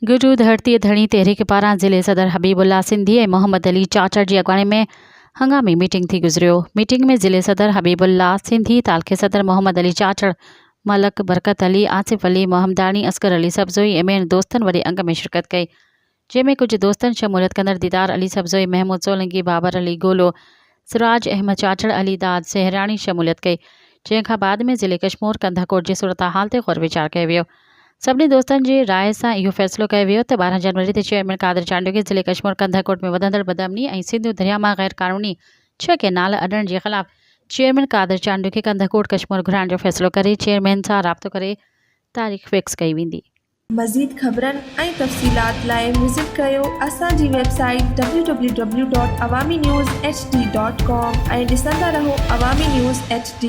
गुरु धरती धणी तहरीक पारां ज़िले सदर हबीबुल्ला सिंधी ऐं मोहम्मद अली चाचड़ जी अॻवानी में हंगामी मीटिंग थी गुज़रियो। मीटिंग में ज़िले सदर हबीबुल्ला सिंधी, तालखे सदर मोहम्मद अली चाचड़, मलक बरकत अली, आसिफ अली, मोहम्मदानी, असगर अली सब्ज़ोई ऐं ॿियनि दोस्तनि वॾे अंग में शिरकत कई, जंहिंमें कुझु दोस्तनि शमूलियत कंदड़ दीदार अली सब्ज़ोई, महमूद सोलंकी, बाबर अली गोलो, सिराज अहमद चाचड़, अली दाद सेहरानी शमूलियत कई। जंहिंखां बाद में ज़िले कश्मीर कंधाकोट जी सूरत हाल ते गौर वीचार कयो वियो। सभिनी दोस्तनि जी राय सां इहो फ़ैसिलो कयो वियो त 12 जनवरी ते चेयरमैन कादिर चांडोकी ज़िले कश्मीर कंधाकोट में वधंदड़ बदअमनी ऐं सिंधु दरिया मां गैर क़ानूनी 6 केनाल अॾण जे ख़िलाफ़ चेयरमैन कादिर चांडोकी कंधाकोट कश्मीर घुराइण जो फ़ैसिलो करे चेयरमैन सां राब्तो करे तारीख़ फिक्स कई वेंदी। मज़ीद ख़बरनि ऐं तफ़सीलात लाइ विज़िट कयो असांजी वेबसाइट www.awamiNewsHD.com ऐं ॾिसंदा रहो अवामी न्यूज़ HD।